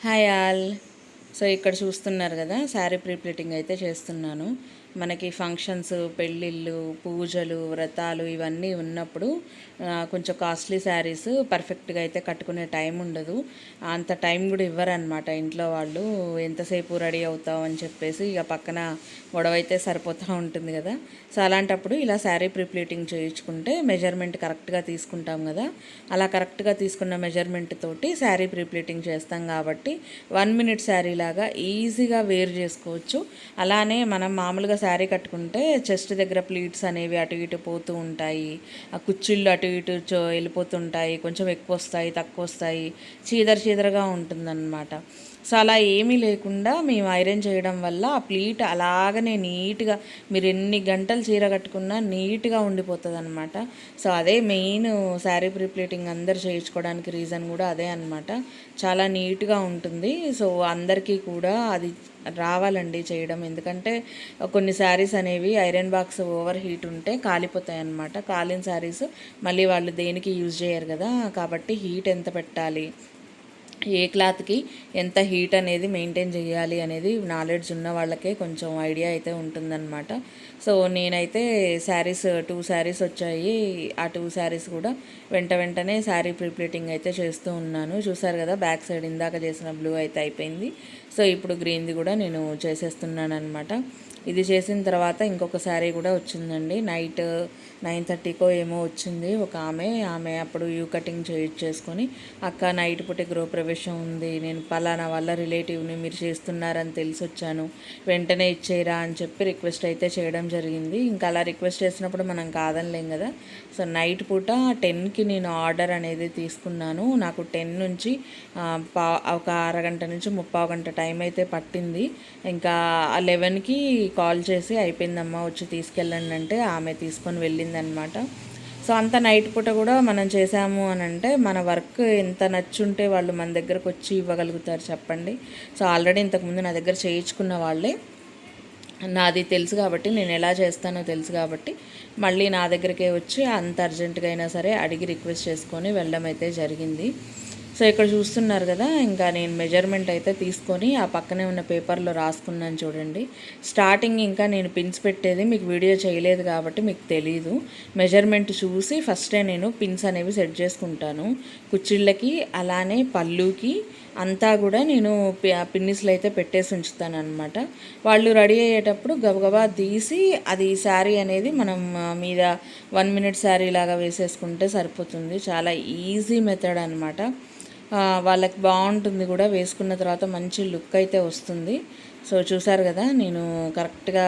Hi all. So ఇక్కడ చూస్తున్నారు కదా, శారీ ప్రీప్లీటింగ్ అయితే చేస్తున్నాను. మనకి ఫంక్షన్స్, పెళ్ళిళ్ళు, పూజలు, వ్రతాలు ఇవన్నీ ఉన్నప్పుడు కొంచెం కాస్ట్లీ శారీస్ పర్ఫెక్ట్గా అయితే కట్టుకునే టైం ఉండదు. అంత టైం కూడా ఇవ్వరనమాట ఇంట్లో వాళ్ళు. ఎంతసేపు రెడీ అవుతావు అని చెప్పేసి ఇక పక్కన గొడవ అయితే సరిపోతూ ఉంటుంది కదా. సో అలాంటప్పుడు ఇలా శారీ ప్రీప్లీటింగ్ చేయించుకుంటే మెజర్మెంట్ కరెక్ట్గా తీసుకుంటాం కదా. అలా కరెక్ట్గా తీసుకున్న మెజర్మెంట్ తోటి శారీ ప్రీప్లీటింగ్ చేస్తాం కాబట్టి 1 మినిట్ శారీ లాగా ఈజీగా వేర్ చేసుకోవచ్చు. అలానే మనం మామూలుగా శారీ కట్టుకుంటే చెస్ట్ దగ్గర ప్లీట్స్ అనేవి అటు ఇటు పోతూ ఉంటాయి, ఆ కుచ్చిళ్ళు అటు ఇటు వెళ్ళిపోతుంటాయి, కొంచెం ఎక్కువ వస్తాయి, తక్కువ వస్తాయి, చీదరగా ఉంటుందన్నమాట. సో అలా ఏమీ లేకుండా మేము ఐరన్ చేయడం వల్ల ఆ ప్లీట్ అలాగనే నీట్గా, మీరు ఎన్ని గంటలు చీర కట్టుకున్నా నీట్గా ఉండిపోతుంది అనమాట. సో అదే మెయిన్ శారీ ప్రీప్లీటింగ్ అందరు చేయించుకోవడానికి రీజన్ కూడా అదే అనమాట. చాలా నీట్గా ఉంటుంది. సో అందరికీ కూడా అది రావాలండి చేయడం. ఎందుకంటే కొన్ని శారీస్ అనేవి ఐరన్ బాక్స్ ఓవర్ హీట్ ఉంటే కాలిపోతాయి అన్నమాట. కాలిన శారీస్ మళ్ళీ వాళ్ళు దేనికి యూజ్ చేయరు కదా. కాబట్టి హీట్ ఎంత పెట్టాలి, ఏ క్లాత్కి ఎంత హీట్ అనేది మెయింటైన్ చేయాలి అనేది నాలెడ్జ్ ఉన్న వాళ్ళకే కొంచెం ఐడియా అయితే ఉంటుందన్నమాట. సో నేనైతే శారీస్ 2 శారీస్ వచ్చాయి. ఆ 2 శారీస్ కూడా వెంటనే శారీ ప్రీప్లీటింగ్ అయితే చేస్తూ ఉన్నాను. చూసారు కదా, బ్యాక్ సైడ్ ఇందాక చేసిన బ్లూ అయితే అయిపోయింది. సో ఇప్పుడు గ్రీన్ది కూడా నేను చేసేస్తున్నాను అనమాట. ఇది చేసిన తర్వాత ఇంకొక శారీ కూడా వచ్చిందండి. నైట్ 9:30కో ఏమో వచ్చింది ఒక ఆమె అప్పుడు యూ కటింగ్ చేసుకొని, అక్క నైట్ పూట గృహప్రవేశం ఉంది, నేను పలానా వాళ్ళ రిలేటివ్ని, మీరు చేస్తున్నారని తెలిసి వచ్చాను, వెంటనే ఇచ్చేయరా అని చెప్పి రిక్వెస్ట్ అయితే చేయడం జరిగింది. ఇంకా అలా రిక్వెస్ట్ చేసినప్పుడు మనం కాదనలేం కదా. సో నైట్ పూట 10కి నేను ఆర్డర్ అనేది తీసుకున్నాను. నాకు 10 నుంచి ఒక అరగంట నుంచి 3/4 గంట టైం అయితే పట్టింది. ఇంకా 11కి కాల్ చేసి అయిపోయిందమ్మా వచ్చి తీసుకెళ్ళండి అంటే ఆమె తీసుకొని వెళ్ళిందనమాట. సో అంత నైట్ పూట కూడా మనం చేసాము అని అంటే మన వర్క్ ఎంత నచ్చుంటే వాళ్ళు మన దగ్గరకు వచ్చి ఇవ్వగలుగుతారు చెప్పండి. సో ఆల్రెడీ ఇంతకుముందు నా దగ్గర చేయించుకున్న వాళ్ళే, నాది తెలుసు కాబట్టి, నేను ఎలా చేస్తానో తెలుసు కాబట్టి మళ్ళీ నా దగ్గరికే వచ్చి అంత అర్జెంటుగా అయినా సరే అడిగి రిక్వెస్ట్ చేసుకొని వెళ్ళడం అయితే జరిగింది. సో ఇక్కడ చూస్తున్నారు కదా, ఇంకా నేను మెజర్మెంట్ అయితే తీసుకొని ఆ పక్కనే ఉన్న పేపర్లో రాసుకున్నాను చూడండి. స్టార్టింగ్ ఇంకా నేను పిన్స్ పెట్టేది మీకు వీడియో చేయలేదు కాబట్టి మీకు తెలీదు. మెజర్మెంట్ చూసి ఫస్టే నేను పిన్స్ అనేవి సెట్ చేసుకుంటాను. కుచ్చిళ్ళకి అలానే పళ్ళుకి అంతా కూడా నేను పిన్నిస్లు అయితే పెట్టేసి ఉంచుతాను అనమాట. వాళ్ళు రెడీ అయ్యేటప్పుడు గబగబా తీసి అది శారీ అనేది మనం మీద 1 మినిట్ శారీ లాగా వేసేసుకుంటే సరిపోతుంది. చాలా ఈజీ మెథడ్ అనమాట. వాళ్ళకి బాగుంటుంది కూడా, వేసుకున్న తర్వాత మంచి లుక్ అయితే వస్తుంది. సో చూసారు కదా, నేను కరెక్ట్గా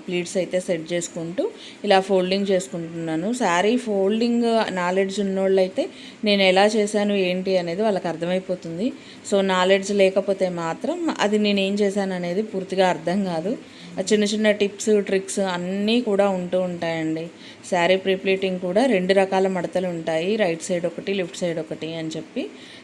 ప్లీట్స్ అయితే సెట్ చేసుకుంటూ ఇలా ఫోల్డింగ్ చేసుకుంటున్నాను. శారీ ఫోల్డింగ్ నాలెడ్జ్ ఉన్నోళ్ళు అయితే నేను ఎలా చేశాను ఏంటి అనేది వాళ్ళకి అర్థమైపోతుంది. సో నాలెడ్జ్ లేకపోతే మాత్రం అది నేను ఏం చేశాను అనేది పూర్తిగా అర్థం కాదు. చిన్న చిన్న టిప్స్, ట్రిక్స్ అన్నీ కూడా ఉంటూ ఉంటాయండి. శారీ ప్రీప్లీటింగ్ కూడా 2 రకాల మడతలు ఉంటాయి, రైట్ సైడ్ ఒకటి, లెఫ్ట్ సైడ్ ఒకటి అని చెప్పి.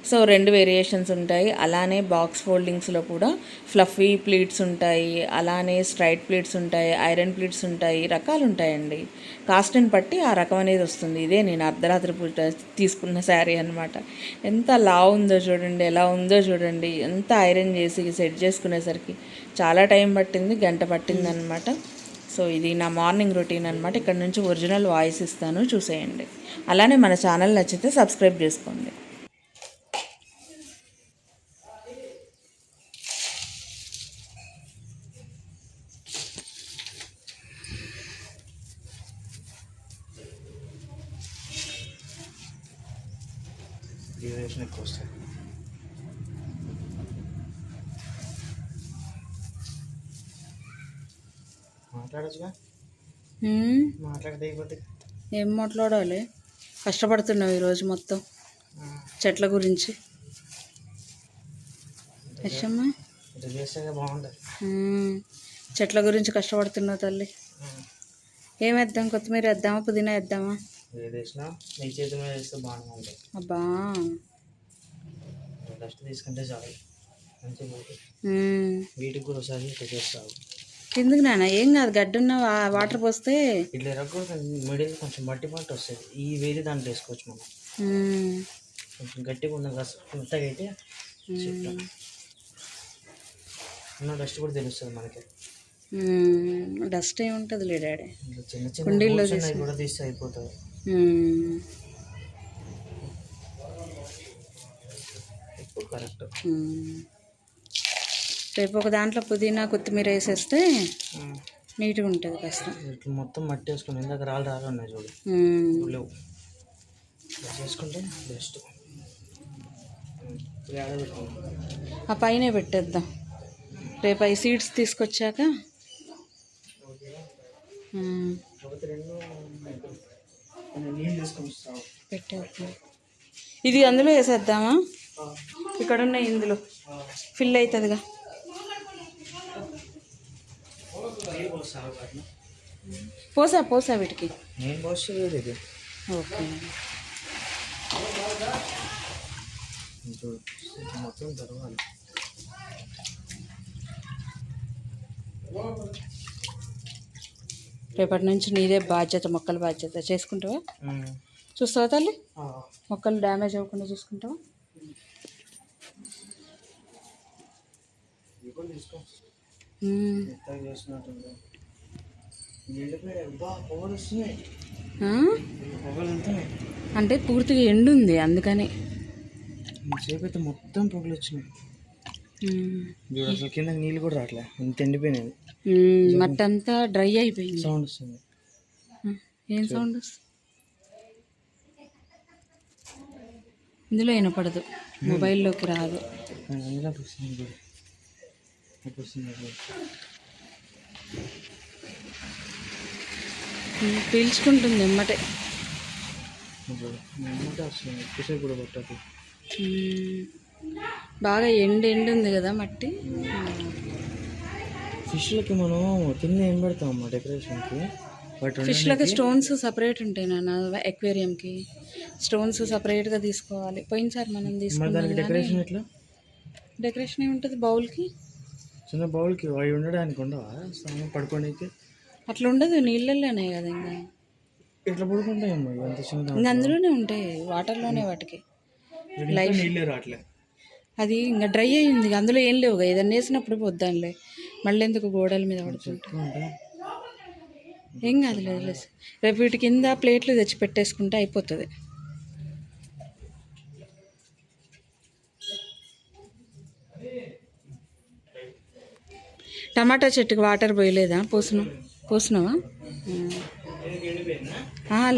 సో 2 వేరియేషన్స్ ఉంటాయి. అలానే బాక్స్ ఫోల్డింగ్స్లో కూడా ఫ్లఫీ ప్లీట్స్ ఉంటాయి, అలానే స్ట్రైట్ ప్లీట్స్ ఉంటాయి, ఐరన్ ప్లీట్స్ ఉంటాయి, రకాలు ఉంటాయండి. కాస్ట్ని బట్టి ఆ రకం అనేది వస్తుంది. ఇదే నేను అర్ధరాత్రి పూట తీసుకున్న శారీ అనమాట. ఎంత లావు ఉందో చూడండి, ఎలా ఉందో చూడండి. ఎంత ఐరన్ చేసి సెట్ చేసుకునేసరికి చాలా టైం పట్టింది, గంట పట్టిందనమాట. సో ఇది నా మార్నింగ్ రొటీన్ అనమాట. ఇక్కడ నుంచి ఒరిజినల్ వాయిస్ ఇస్తాను, చూసేయండి. అలానే మన ఛానల్ నచ్చితే సబ్స్క్రైబ్ చేసుకోండి. డ్యూరేషన్ ఎక్కువ వస్తుంది. మాట్లాడచ్చుగా, మాట్లాడితే అయిపోతే ఏం మాట్లాడాలి? కష్టపడుతున్నావు ఈరోజు మొత్తం చెట్ల గురించి. యశమ్మ ఇట్లా చేస్తే బాగుంటుంది. చెట్ల గురించి కష్టపడుతున్నావు తల్లి. ఏం వేద్దాం? కొత్తిమీర వేద్దామా, పుదీనా వేద్దామా? ఏది వేసినా నీ చేతి మీద వేస్తే బాగానే ఉంటుంది. అబ్బా డస్ట్ తీసుకుంటే చాలు, మంచిగా వీటికి కూడా ఒకసారి ఇట్లా చేస్తావు. ఎందుకు నాన్న? ఏం కాదు, గడ్డున్న వాటర్ పోస్తే ఇట్లా ఎరగకూడదు. మిడిల్ కొంచెం మట్టి పట్టు వస్తుంది, ఈ వేరే దాంట్లో వేసుకోవచ్చు మనం. కొంచెం గట్టిగా ఉన్న మెత్తగా అయితే చెప్తా ఉన్న డస్ట్ కూడా తెలుస్తుంది మనకి. డస్ట్ ఏముంటుంది డాడీ. ఇంకా చిన్న చిన్న కుండీల్లో roots ఉన్నాయి కూడా తీస్తే అయిపోతుంది. ఇప్పుడు కరెక్ట్. రేపు ఒక దాంట్లో పుదీనా కొత్తిమీర వేసేస్తే నీట్గా ఉంటుంది కాస్త. ఇట్లా మొత్తం మట్టి వేసుకుని ఇందాక రాళ్ళు ఉన్నాయి చూడు, లేవు. ఇట్లా చేసుకుంటే బెస్ట్. ఆ పైనే పెట్టేద్దాం రేపు అవి సీడ్స్ తీసుకొచ్చాక. పెట్టేద్దాం. ఇది అందులో వేసేద్దామా? ఇక్కడ ఉన్నాయి ఇందులో ఫిల్ అవుతుందిగా. పోసా వీటికి నేను పోసేది ఇది. ఓకే. మొత్తం తెరవాలి. రేపటి నుంచి నీదే బాధ్యత, మొక్కల బాధ్యత. చేసుకుంటావా? చూస్తావా తల్లి? మొక్కలు డ్యామేజ్ అవ్వకుండా చూసుకుంటావా? అంటే పూర్తిగా ఎండు ఉంది అందుకని. సేపు అయితే మొత్తం పొగలు వచ్చినాయి. అసలు కింద నీళ్ళు కూడా రావట్లే, ఇంత ఎండిపోయినది. మట్టి అంతా డ్రై అయిపోయింది. సౌండ్ వస్తుంది. ఏం సౌండ్ వస్తుంది? ఇందులో వినపడదు, మొబైల్లోకి రాదు. పీల్చుకుంటుంది ఎమ్మటే. బాగా ఎండు ఉంది కదా మట్టి. ఫిష్లకి మనం కింద ఏం పెడతాం అమ్మా డెకరేషన్కి? ఫిష్లకి స్టోన్స్ సపరేట్ ఉంటాయి నాన్న. ఎక్వేరియంకి స్టోన్స్ సపరేట్గా తీసుకోవాలి. పోయినసారి మనం తీసుకున్నాం. డెకరేషన్ ఎట్లా? డెకరేషన్ ఏముంటుంది బౌల్కి? చిన్న బౌల్కి అవి ఉండడానికి ఉండవా? పడుకోడానికి అట్లా ఉండదు, నీళ్ళల్లోనే కదా. ఇంకా ఎట్లా పడుకుంటాయమ్మా అంత చిన్న? ఇంకా అందులోనే ఉంటాయి, వాటర్లోనే వాటికి లైఫ్. నీళ్ళే రావట్లే. అది ఇంకా డ్రై అయ్యింది, అందులో ఏం లేవుగా. ఏదన్నా వేసినప్పుడు పొద్దానులే, మళ్ళీ ఎందుకు గోడల మీద పడుతుంటా. ఏం కాదు, లేదు. రేపు వీటి కింద ప్లేట్లు తెచ్చి పెట్టేసుకుంటే అయిపోతుంది. టమాటా చెట్టుకి వాటర్ పోయలేదా? పోసినావా?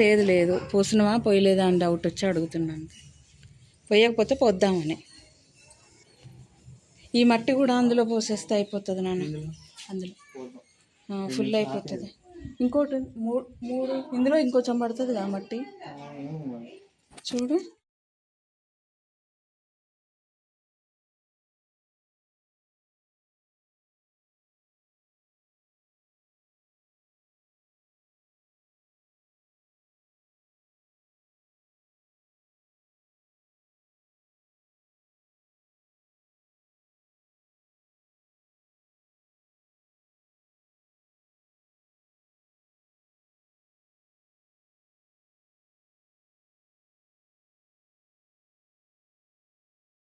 లేదు పోసినావా పోయలేదా అని డౌట్ వచ్చి అడుగుతున్నాను. పోయకపోతే పోద్దామని. ఈ మట్టి కూడా అందులో పోసేస్తే అయిపోతుంది నాన్న. అందులో ఫుల్ అయిపోతుంది. ఇంకోటి 3 ఇందులో ఇంకొంచెం పడుతుంది కదా మట్టి. చూడు.